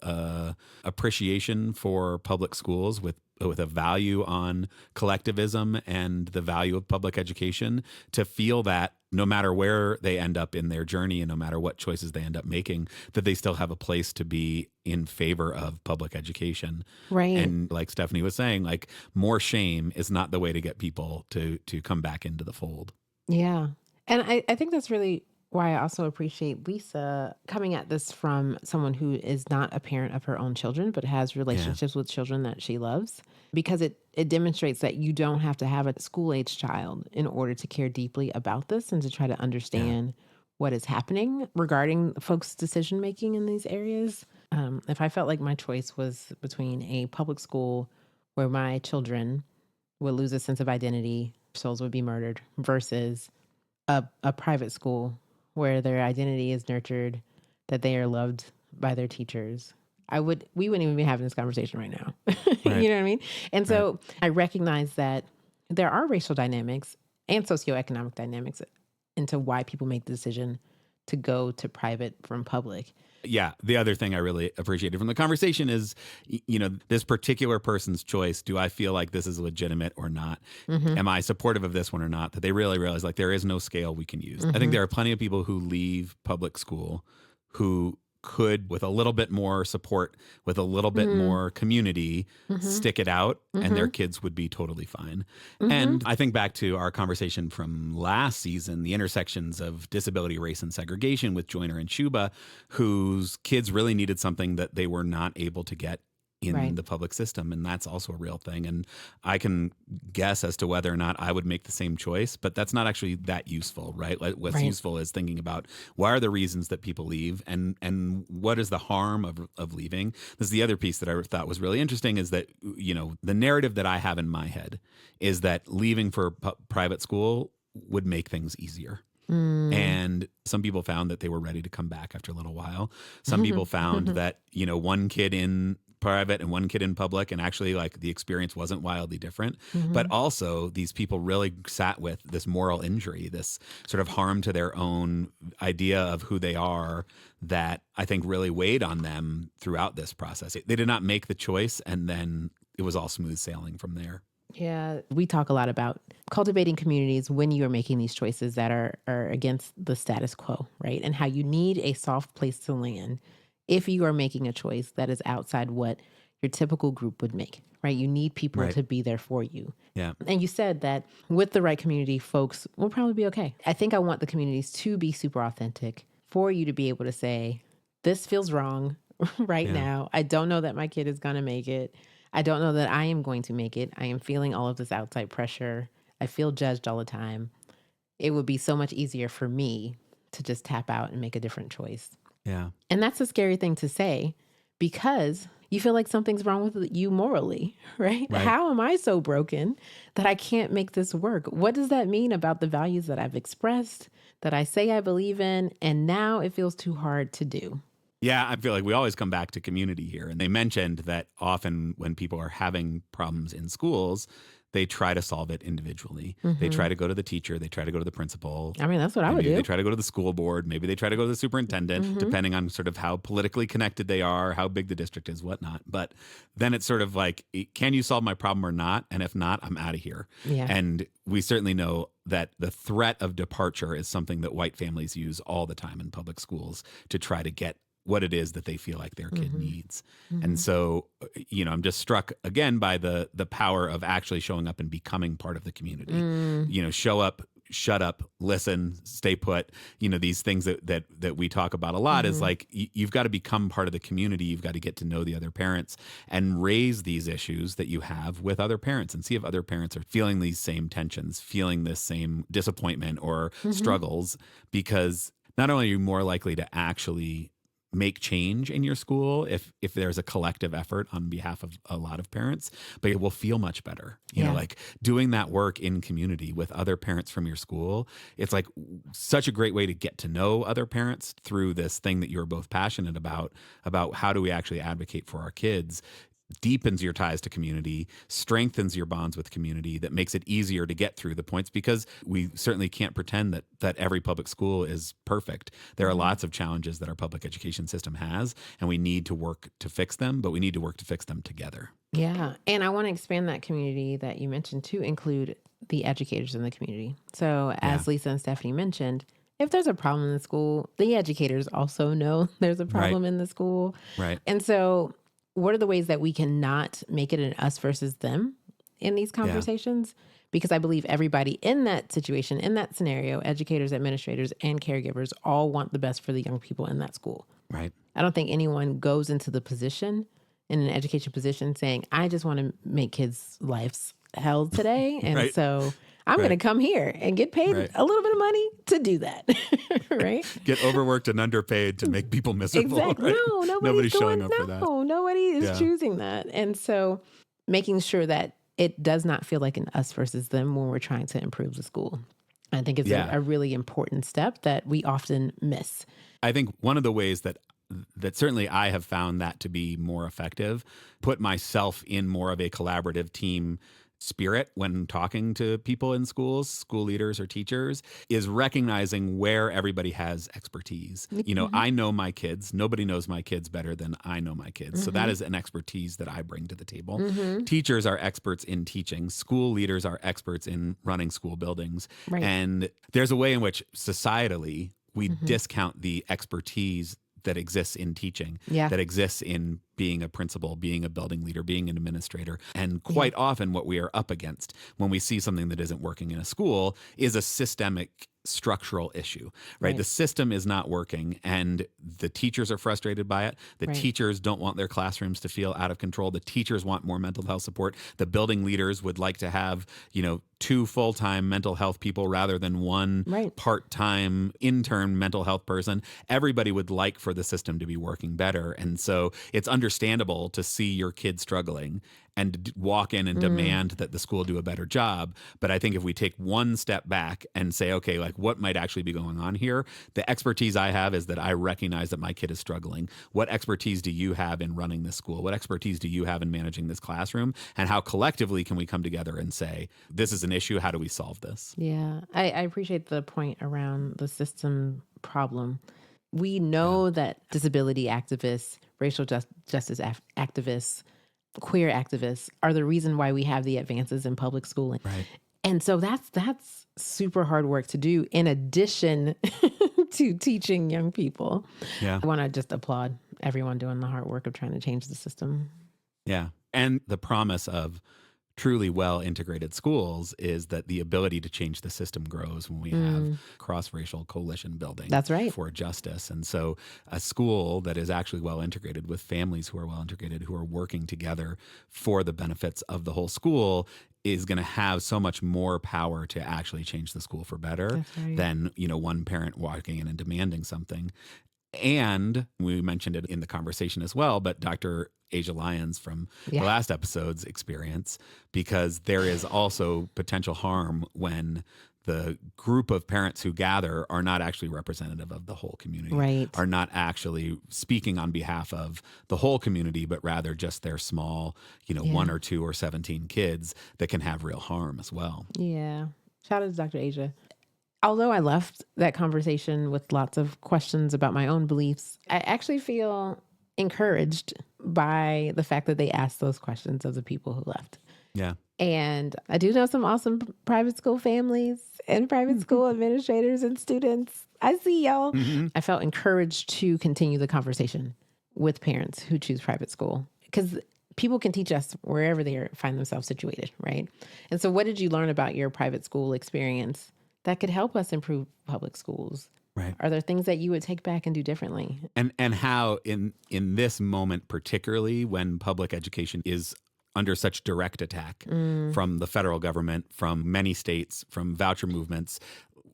appreciation for public schools, with a value on collectivism and the value of public education, to feel that no matter where they end up in their journey and no matter what choices they end up making, that they still have a place to be in favor of public education. Right. And like Stephanie was saying, like, more shame is not the way to get people to come back into the fold. Yeah. And I think that's really why I also appreciate Lisa coming at this from someone who is not a parent of her own children, but has relationships with children that she loves, because it demonstrates that you don't have to have a school-age child in order to care deeply about this and to try to understand what is happening regarding folks' decision-making in these areas. If I felt like my choice was between a public school where my children would lose a sense of identity, souls would be murdered, versus a private school where their identity is nurtured, that they are loved by their teachers, we wouldn't even be having this conversation right now. You know what I mean? And so I recognize that there are racial dynamics and socioeconomic dynamics into why people make the decision to go to private from public. Yeah. The other thing I really appreciated from the conversation is, this particular person's choice. Do I feel like this is legitimate or not? Am I supportive of this one or not? That they really realize, like, there is no scale we can use. I think there are plenty of people who leave public school who could, with a little bit more support, with a little bit more community, stick it out, and their kids would be totally fine. And I think back to our conversation from last season, the intersections of disability, race, and segregation with Joyner and Shuba, whose kids really needed something that they were not able to get in the public system. And that's also a real thing. And I can guess as to whether or not I would make the same choice, but that's not actually that useful, right? What's useful is thinking about what are the reasons that people leave and what is the harm of leaving. This is the other piece that I thought was really interesting is that, the narrative that I have in my head is that leaving for private school would make things easier. And some people found that they were ready to come back after a little while. Some people found that, one kid in private and one kid in public, and actually like the experience wasn't wildly different. But also these people really sat with this moral injury, this sort of harm to their own idea of who they are that I think really weighed on them throughout this process. They did not make the choice, and then it was all smooth sailing from there. Yeah, we talk a lot about cultivating communities when you are making these choices that are against the status quo, right? And how you need a soft place to land if you are making a choice that is outside what your typical group would make, right? You need people to be there for you. Yeah. And you said that with the right community, folks will probably be okay. I think I want the communities to be super authentic for you to be able to say, this feels wrong right now. I don't know that my kid is going to make it. I don't know that I am going to make it. I am feeling all of this outside pressure. I feel judged all the time. It would be so much easier for me to just tap out and make a different choice. Yeah. And that's a scary thing to say because you feel like something's wrong with you morally, right? How am I so broken that I can't make this work? What does that mean about the values that I've expressed, that I say I believe in, and now it feels too hard to do? Yeah, I feel like we always come back to community here. And they mentioned that often when people are having problems in schools, they try to solve it individually. They try to go to the teacher. They try to go to the principal. I mean, that's what I would do. They try to go to the school board. Maybe they try to go to the superintendent, depending on sort of how politically connected they are, how big the district is, whatnot. But then it's sort of like, can you solve my problem or not? And if not, I'm out of here. Yeah. And we certainly know that the threat of departure is something that white families use all the time in public schools to try to get what it is that they feel like their kid needs. And so, I'm just struck again by the power of actually showing up and becoming part of the community. Show up, shut up, listen, stay put. These things that we talk about a lot is like, you've got to become part of the community. You've got to get to know the other parents and raise these issues that you have with other parents and see if other parents are feeling these same tensions, feeling this same disappointment or struggles, because not only are you more likely to actually make change in your school if there's a collective effort on behalf of a lot of parents, but it will feel much better. You know, like doing that work in community with other parents from your school. It's like such a great way to get to know other parents through this thing that you're both passionate about how do we actually advocate for our kids. Deepens your ties to community, strengthens your bonds with community, that makes it easier to get through the points, because we certainly can't pretend that every public school is perfect. There are lots of challenges that our public education system has, and we need to work to fix them, but we need to work to fix them together. Yeah. And I want to expand that community that you mentioned to include the educators in the community. So as Lisa and Stephanie mentioned, if there's a problem in the school, the educators also know there's a problem in the school. Right. And so what are the ways that we can not make it an us versus them in these conversations? Because I believe everybody in that situation, in that scenario, educators, administrators, and caregivers all want the best for the young people in that school. Right. I don't think anyone goes into the position, in an education position, saying, I just want to make kids' lives hell today. And so I'm going to come here and get paid a little bit of money to do that. Right? Get overworked and underpaid to make people miserable. Exactly. Right? No, nobody's showing up for that. No, nobody is choosing that. And so making sure that it does not feel like an us versus them when we're trying to improve the school, I think is a really important step that we often miss. I think one of the ways that certainly I have found that to be more effective, put myself in more of a collaborative team spirit when talking to people in schools, school leaders or teachers, is recognizing where everybody has expertise. I know my kids. Nobody knows my kids better than I know my kids. So that is an expertise that I bring to the table. Teachers are experts in teaching. School leaders are experts in running school buildings. Right. And there's a way in which societally we discount the expertise that exists in teaching, Yeah. that exists in being a principal, being a building leader, being an administrator. And quite often what we are up against when we see something that isn't working in a school is a systemic structural issue, right? The system is not working and the teachers are frustrated by it. The teachers don't want their classrooms to feel out of control. The teachers want more mental health support. The building leaders would like to have, 2 full-time mental health people rather than one part-time intern mental health person. Everybody would like for the system to be working better. And so it's understandable to see your kid struggling and walk in and demand that the school do a better job. But I think if we take one step back and say, okay, like what might actually be going on here? The expertise I have is that I recognize that my kid is struggling. What expertise do you have in running this school? What expertise do you have in managing this classroom? And how collectively can we come together and say, this is an issue, how do we solve this? Yeah, I appreciate the point around the system problem. We know that disability activists, racial justice activists, queer activists are the reason why we have the advances in public schooling. Right. And so that's super hard work to do in addition to teaching young people. Yeah. I want to just applaud everyone doing the hard work of trying to change the system. Yeah. And the promise of truly well-integrated schools is that the ability to change the system grows when we have cross-racial coalition building for justice. And so a school that is actually well-integrated with families who are well-integrated, who are working together for the benefits of the whole school is going to have so much more power to actually change the school for better than, one parent walking in and demanding something. And we mentioned it in the conversation as well, but Dr. Asia Lyons from the last episode's experience, because there is also potential harm when the group of parents who gather are not actually representative of the whole community, are not actually speaking on behalf of the whole community, but rather just their small, 1 or 2 or 17 kids that can have real harm as well. Yeah. Shout out to Dr. Asia. Although I left that conversation with lots of questions about my own beliefs, I actually feel encouraged by the fact that they asked those questions of the people who left. Yeah. And I do know some awesome private school families and private school administrators and students. I see y'all. I felt encouraged to continue the conversation with parents who choose private school because people can teach us wherever they find themselves situated, right? And so what did you learn about your private school experience that could help us improve public schools? Right. Are there things that you would take back and do differently? And how in this moment, particularly when public education is under such direct attack from the federal government, from many states, from voucher movements,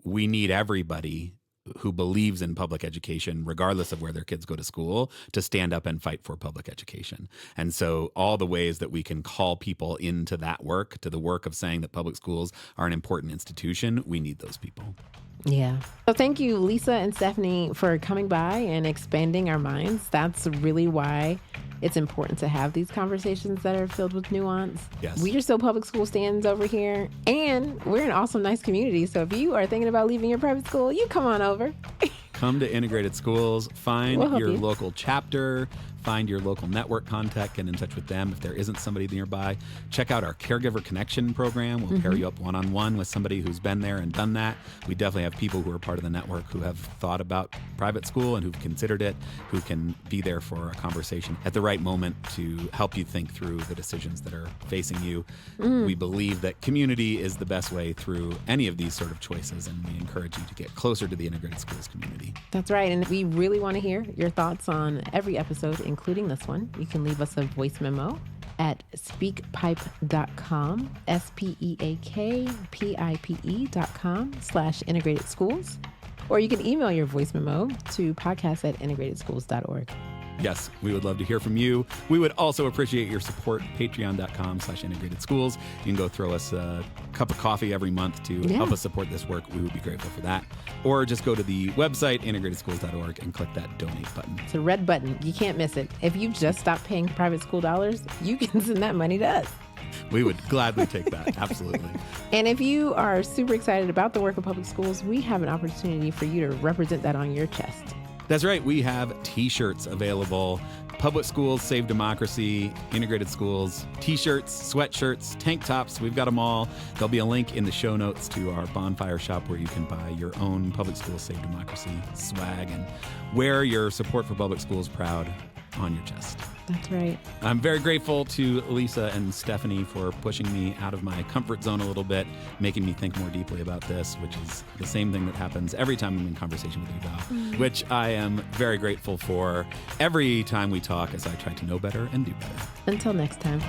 we need everybody who believes in public education, regardless of where their kids go to school, to stand up and fight for public education. And so all the ways that we can call people into that work, to the work of saying that public schools are an important institution, we need those people. Yeah. So thank you, Lisa and Stephanie, for coming by and expanding our minds. That's really why it's important to have these conversations that are filled with nuance. Yes. We are still public school stands over here, and we're an awesome, nice community. So if you are thinking about leaving your private school, you come on over. Come to integrated schools, find We'll help your you. local chapter, find your local network contact, get in touch with them if there isn't somebody nearby. Check out our Caregiver Connection program. We'll pair you up one-on-one with somebody who's been there and done that. We definitely have people who are part of the network who have thought about private school and who've considered it, who can be there for a conversation at the right moment to help you think through the decisions that are facing you. We believe that community is the best way through any of these sort of choices, and we encourage you to get closer to the integrated schools community. That's right. And we really want to hear your thoughts on every episode, including this one. You can leave us a voice memo at speakpipe.com, speakpipe.com/integrated schools. Or you can email your voice memo to podcast@integratedschools.org. Yes, we would love to hear from you. We would also appreciate your support. Patreon.com/integrated schools. You can go throw us a cup of coffee every month to help us support this work. We would be grateful for that. Or just go to the website, integratedschools.org, and click that donate button. It's a red button. You can't miss it. If you just stop paying private school dollars, you can send that money to us. We would gladly take that. Absolutely. And if you are super excited about the work of public schools, we have an opportunity for you to represent that on your chest. That's right. We have T-shirts available. Public schools save democracy, integrated schools, T-shirts, sweatshirts, tank tops. We've got them all. There'll be a link in the show notes to our bonfire shop where you can buy your own Public Schools Save Democracy swag and wear your support for public schools proud on your chest. That's right. I'm very grateful to Lisa and Stephanie for pushing me out of my comfort zone a little bit, making me think more deeply about this, which is the same thing that happens every time I'm in conversation with you, Val, which I am very grateful for every time we talk as I try to know better and do better. Until next time.